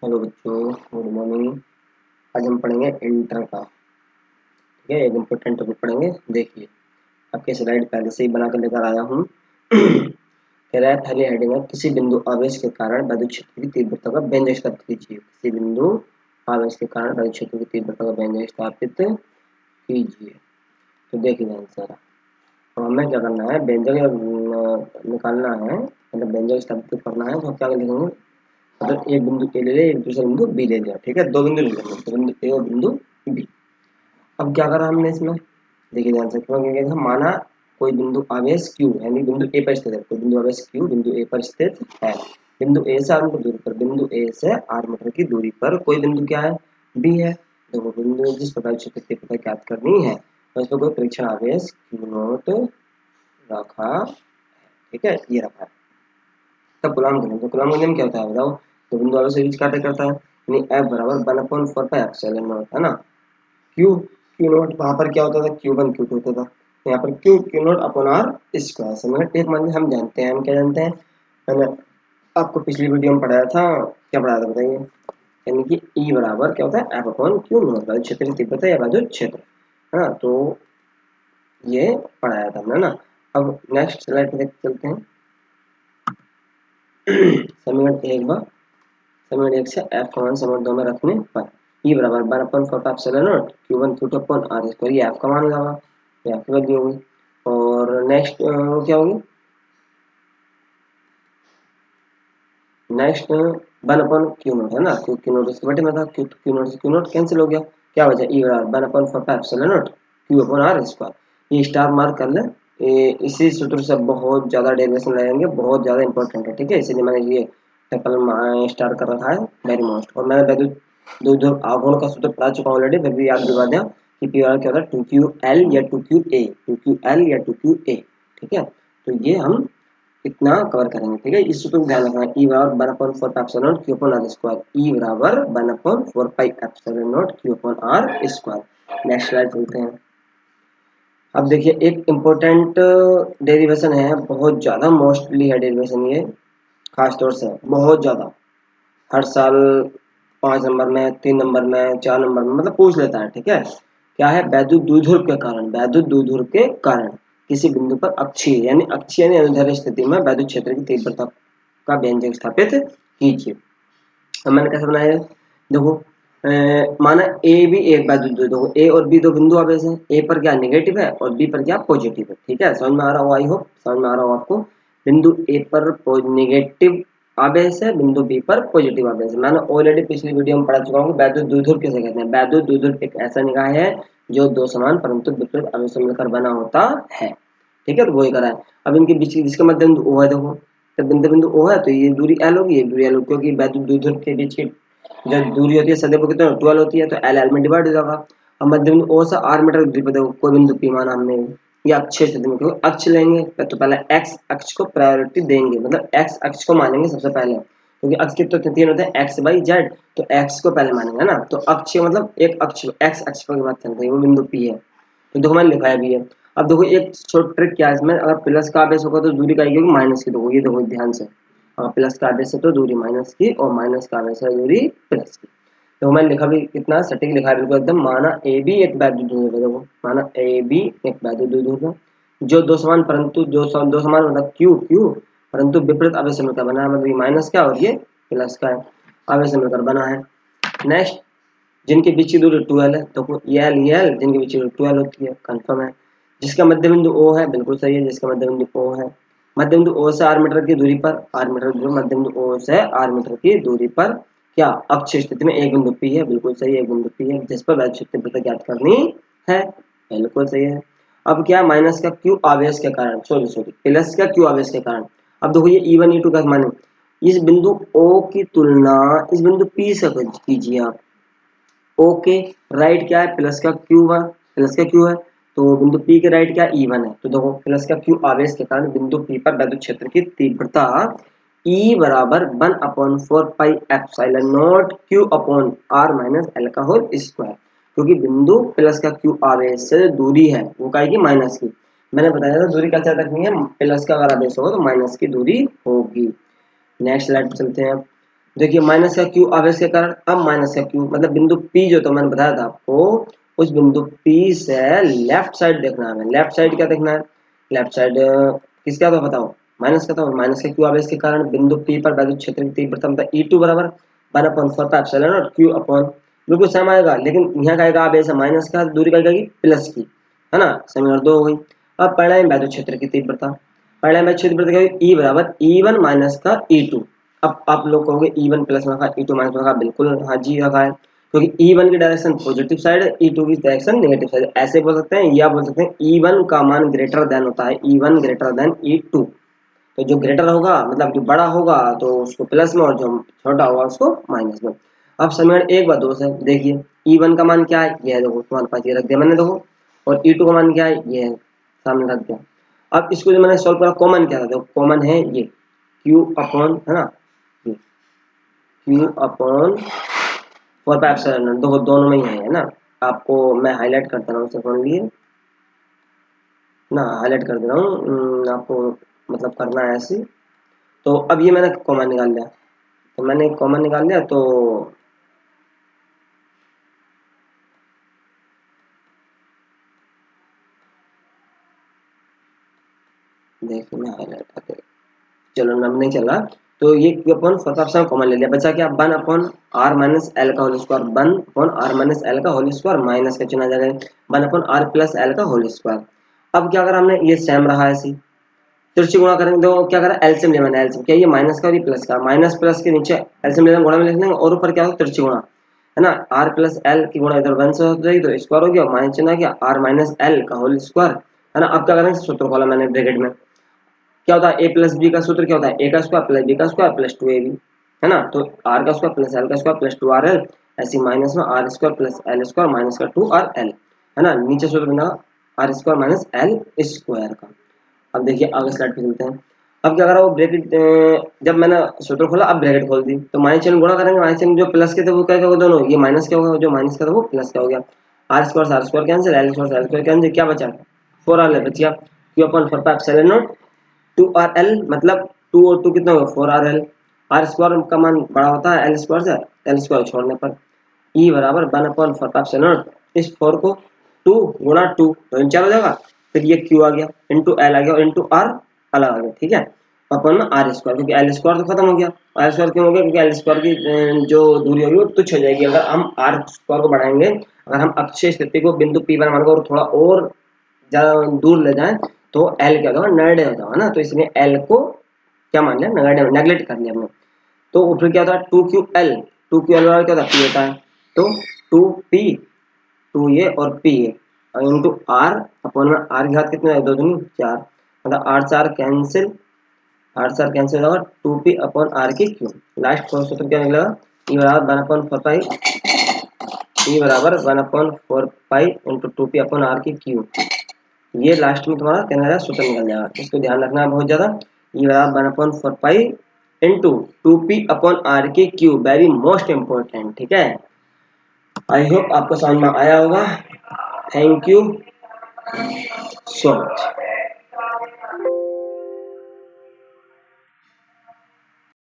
Hello बच्चों, good morning. आज हम पढ़ेंगे इंटर का। ठीक है, एक इम्पोर्टेंट टॉपिक पढ़ेंगे। देखिए, आपके स्लाइड पहले से ही बना कर लेकर आया हूँ। कह रहा है पहले हेडिंग है, किसी बिंदु आवेश के कारण विद्युत क्षेत्र की तीव्रता का व्यंजक स्थापित कीजिए। किसी बिंदु आवेश के कारण विद्युत क्षेत्र की तीव्रता का व्यंजक स्थापित कीजिए। तो देखिए आंसर, तो हमें क्या करना है, व्यंजक निकालना है, मतलब व्यंजक स्थापित करना है। तो क्या लिखेंगे, मतलब एक बिंदु ए ले लिया, एक दूसरा बिंदु बी ले लिया। ठीक है, दो बिंदु ले लेंगे, तो बिंदु ए और बिंदु बी। अब क्या करा हमने इसमें, देखिए ध्यान से, क्यों क्या था, माना कोई बिंदु आवेश q यानी बिंदु ए पर स्थित है। कोई बिंदु आवेश q बिंदु ए पर स्थित है। बिंदु ए से आर मीटर दूरी पर, बिंदु ए से आर मीटर की दूरी पर कोई बिंदु क्या है, बी है। देखो बिंदु जिस प्रकार क्षेत्र की पता ज्ञात करनी है, तो इसमें कोई परीक्षण आवेश q नॉट रखा। ठीक है, ये रखा है। तब गुलाम करें, तो गुलाम का नियम क्या होता है बताओ। तो बिंदु आवेश से बीच काटे करता है, यानी F बराबर 1/4 पाई एप्सिलॉन नॉट, है ना। क्यू नॉट वहां पर क्या होता था, Q1 Q2 होता था। यहाँ पर Q naught upon R square समझ। एक मान हम जानते हैं, हम क्या जानते हैं, मैंने आपको पिछली वीडियो में पढ़ाया था। क्या पढ़ाया था बताइए, यानी कि E बराबर क्या होता है, F अपॉन क्यू नॉट, विद्युत क्षेत्र की तीव्रता या विद्युत क्षेत्र, है ना। तो ये पढ़ाया था हमने ना। अब नेक्स्ट स्लाइड पे चलते हैं। समीकरण एक बार, समीकरण एक से F का मान समीकरण दो में रखने पर E बराबर 1/4 epsilon not Q1 Q2 upon R square, ये F का मान लगा, ये F की वैल्यू होगी। और नेक्स्ट क्या होगी, नेक्स्ट 1/Q0 है ना, क्यू नोट इसके बटे में था, क्यू नोट से क्यू नोट कैंसिल हो गया, क्या बचा E बराबर 1/4 epsilon not Q upon R square. ये स्टार मार्क कर ले, इसी सूत्र से बहुत ज्यादा डेरिवेशन लगेंगे, बहुत ज्यादा इंपॉर्टेंट है। ठीक है, इसलिए मैंने ये ट्रिपल स्टार कर रखा है, वेरी मोस्ट। और मैंने विद्युत द्विध्रुव आघूर्ण का सूत्र पढ़ा चुका हूं ऑलरेडी, फिर भी याद दिला दिया कि पी क्या होता है, 2QL या 2QA, 2QL या 2QA। ठीक है, तो ये हम इतना कवर करेंगे। ठीक है, इस सूत्र को ध्यान रखना, E बराबर 1/4 pi epsilon not Q upon R square, E बराबर 1/4 pi epsilon not Q upon R square. Next slide चलते हैं। अब देखिए एक इम्पोर्टेंट डेरिवेशन है, बहुत ज्यादा मोस्टली है डेरिवेशन ये, खास तौर से बहुत ज्यादा, हर साल 5 नंबर में, 3 नंबर में, 4 नंबर में, मतलब पूछ लेता है। ठीक है, क्या है, वैद्युत द्विध्रुव के कारण, वैद्युत द्विध्रुव के कारण किसी बिंदु पर अक्षीय यानी अनुदैर्ध्य स्थिति में विद्युत क्षेत्र की तीव्रता का व्यंजक स्थापित कीजिए। अब मैंने कैसे बनाया है, देखो माना ए भी एक वैद्युत द्विध्रुव, ए और बी दो बिंदु आवेश है, ए पर क्या नेगेटिव है और बी पर क्या पॉजिटिव है। ठीक है, समझ में आ रहा हो, आई होप समझ में आ रहा हो आपको। बिंदु ए पर नेगेटिव आवेश है, बिंदु बी पर पॉजिटिव आवेश है। मैंने ऑलरेडी पिछली वीडियो में पढ़ा चुका हूँ कि वैद्युत द्विध्रुव किसे कहते हैं। वैद्युत द्विध्रुव एक ऐसा निकाय है जो दो समान परंतु विपरीत आवेशों मिलकर बना होता है। ठीक है, तो वही करा है। अब इनके बीच जिसका मध्य बिंदु O है, देखो जब बिंदु बिंदु O है तो ये दूरी L होगी, ये दूरी L होगी, क्योंकि वैद्युत द्विध्रुव के बीच की जब दूरी होती है सदैव कितनी 12 होती है, तो L L में डिवाइड हो जाएगा। अब मध्य बिंदु O से R मीटर दूरी पर देखो, कोई बिंदु P माना हमने, या अक्षीय स्थिति में क्योंकि अक्ष लेंगे तो पहले x अक्ष को प्रायोरिटी देंगे, मतलब x अक्ष को मानेंगे सबसे पहले, क्योंकि अक्ष के तो तीन होते हैं, x y z, तो x को पहले मानेंगे ना। तो अक्षीय मतलब एक अक्ष, x अक्ष पर बात चलते हैं, वो बिंदु P है, तो देखो मैंने लिखाया भी है। अब देखो एक छोटा ट्रिक क्या है इसमें, अगर प्लस का आवेश होगा तो दूरी का आएगी माइनस की, देखो ये देखो ध्यान से, प्लस का आवेश है तो दूरी माइनस की, और माइनस का आवेश है दूरी प्लस की। तो मैंने लिखा भी कितना सटीक लिखा है बिल्कुल एकदम, माना ए बी एक वैद्युत द्विध्रुव है, देखो माना ए बी एक वैद्युत द्विध्रुव है, जो दो समान परंतु दो समान मतलब क्यू क्यू परंतु विपरीत आवेश से मिलकर बना है, मतलब ये माइनस का और ये प्लस का है, आवेश से मिलकर बना है। नेक्स्ट, जिनके बीच की दूरी 12 है, तो ये एल जिनके बीच की दूरी 12 होती है, कंफर्म है। जिसका मध्य बिंदु O है, बिल्कुल सही है, जिसका मध्य बिंदु O है, मध्य बिंदु O से R मीटर की दूरी पर, R मीटर मध्य बिंदु O से R मीटर की दूरी पर क्या अक्ष स्थिति में एक बिंदु P है, बिल्कुल सही है, एक बिंदु P है, जिस पर वैद्युत क्षेत्र तीव्रता ज्ञात करनी है, बिल्कुल सही है। अब क्या, माइनस का Q आवेश के कारण, सॉरी प्लस का Q आवेश के कारण। अब देखो ये E1 E2 का माने, इस बिंदु O की तुलना इस बिंदु P से कीजिए आप। ओके, राइट क्या है, प्लस का Q1, प्लस का Q है, तो बिंदु P के राइट क्या E1 है, तो देखो प्लस का Q आवेश के कारण बिंदु P पर विद्युत क्षेत्र की तीव्रता E बराबर 1/4 pi epsilon not Q upon R minus L का होल स्क्वायर, क्योंकि बिंदु प्लस का Q आवेश से दूरी है वो क्या की माइनस की, मैंने बताया था दूरी कैसे रखनी है, प्लस का अगर आवेश होगा तो माइनस की दूरी होगी। नेक्स्ट स्लाइड पे चलते हैं। देखिए माइनस का क्यू आवेश के कारण अब माइनस का क्यू मतलब बिंदु P जो तो मैंने बताया था आपको, उस बिंदु P से लेफ्ट साइड देखना है, लेफ्ट साइड क्या देखना है, लेफ्ट साइड किसका तो बताओ, माइनस का, तो माइनस के क्यू आवेश के कारण बिंदु P पर वैद्युत क्षेत्र की तीव्रता मतलब E2 बराबर 1/4 क्यू अपॉन, बिल्कुल सेम आएगा, लेकिन यहाँ का आएगा आवेश माइनस का, दूरी का आएगी प्लस की, है ना, समीकरण 2 हो गई। अब परिणामी वैद्युत क्षेत्र की तीव्रता, परिणामी वैद्युत क्षेत्र की तीव्रता E बराबर E1 माइनस का E2। अब आप लोग कहोगे E1 प्लस में रखा, E2 माइनस में रखा, बिल्कुल हाँ जी रखा है, क्योंकि E1 की डायरेक्शन पॉजिटिव साइड है, E2 की डायरेक्शन नेगेटिव साइड है, ऐसे बोल सकते हैं, या बोल सकते हैं E1 का मान ग्रेटर देन होता है, E1 ग्रेटर देन E2। तो जो ग्रेटर होगा मतलब जो बड़ा होगा तो उसको प्लस में, और जो छोटा होगा उसको माइनस में। अब समीकरण 1/2 से देखिए E1 का मान क्या है, ये है, देखो तुम्हारे पास ये रख दिया मैंने, देखो, और E2 का मान क्या है, ये है, सामने रख दिया। अब इसको जो मैंने सॉल्व करा, कॉमन क्या था, देखो कॉमन है ये Q अपॉन, है ना, ये Q अपॉन 4π/0, देखो दोनों में ही है ना, आपको मैं हाईलाइट करता रहा हूँ समझ लिए ना, हाईलाइट कर दे रहा हूँ, आपको मतलब करना है ऐसे। तो अब ये मैंने कॉमन निकाल लिया, तो मैंने कॉमन निकाल लिया, तो देखिए मैं हाईलाइट करके, चलो नंबर नहीं चल रहा, तो ये क्यू अपॉन फर्स्ट कॉमन ले लिया, बचा क्या, 1/r-l का होल स्क्वायर, 1/r-l का होल स्क्वायर, माइनस का चुना जाएगा 1/r+l का होल स्क्वायर। अब क्या करा हमने, ये सेम रहा ऐसी, तिरछी गुणा करेंगे, तो क्या करा, एलसीएम ले, मैंने एलसीएम क्या, ये माइनस का और ये प्लस का, माइनस प्लस के नीचे एलसीएम लेना, गुणा में लिख लेंगे, और ऊपर क्या होगा, तिरछी गुणा, है ना, r प्लस एल की गुणा इधर 1 से हो जाएगी तो स्क्वायर हो गया, माइनस चिन्ह आ गया, r माइनस एल का होल स्क्वायर, है ना। अब क्या करेंगे, सूत्र खोला मैंने ब्रैकेट में, क्या होता है, a प्लस बी का सूत्र क्या होता है, a का स्क्वायर प्लस b का स्क्वायर प्लस 2ab, है ना, तो r का स्क्वायर प्लस l का स्क्वायर प्लस 2rl, ऐसे माइनस में r square plus l square minus का 2rl, है ना, नीचे सूत्र बना r square minus l square का। अब देखिए आगे स्लाइड पे चलते हैं। अब क्या करा, वो ब्रैकेट जब मैंने सूत्र खोला, अब ब्रैकेट खोल दी, तो माइनस चिन्ह गुणा करेंगे, माइनस चिन्ह जो प्लस के थे वो क्या क्या होगा, दोनों ये माइनस क्या होगा, जो माइनस का था वो प्लस का हो गया, R square cancel, L square cancel, क्या बचा, 4r बच गया, क्यू अपन 4π/0 2rl, मतलब 2 और 2 कितना होगा, 4rl, आर स्क्वायर का मान बड़ा होता है एल स्क्वायर से, एल स्क्वायर छोड़ने पर, ई बराबर 1/4π/0, इस 4 को 2 गुणा 2 तो 4 हो जाएगा, फिर ये क्यू आ गया, इंटू एल आ गया, और इंटू आर अलग आ गया, ठीक है, अपन में आर स्क्वायर, क्योंकि एल स्क्वायर तो खत्म हो गया, आर स्क्वायर क्यों हो गया, क्योंकि एल स्क्वायर की जो दूरी होगी वो तुच्छ हो जाएगी अगर हम आर स्क्वायर को बढ़ाएंगे, अगर हम अक्षीय स्थिति को बिंदु पी पर मानकर और थोड़ा और ज्यादा दूर ले जाएं तो एल क्या होगा, नेगेटिव हो जाएगा ना, तो इसलिए एल को क्या मान लिया, नेगेटिव, नेगलेक्ट कर लिया हमने। तो फिर क्या होता है, 2ql, 2ql बराबर क्या होता है, पी होता है, तो 2p, 2 ये और p ये, और इंटू r अपॉन में r की घात कितने, 2 दूनी 4, मतलब 8 4 कैंसिल, 8 4 कैंसिल होगा, 2p अपॉन r की क्यू, लास्ट का सूत्र क्या निकलेगा, e बराबर 1/4 इंटू 2p अपॉन r की क्यू, ये लास्ट में तुम्हारा कहना है सूत्र निकल जाएगा, इसको ध्यान रखना है बहुत ज्यादा, e बराबर 1/4 इंटू 2p अपॉन r की क्यू, वेरी मोस्ट इंपॉर्टेंट, ठीक है। आई होप आपको समझ में आया होगा, थैंक यू सो मच।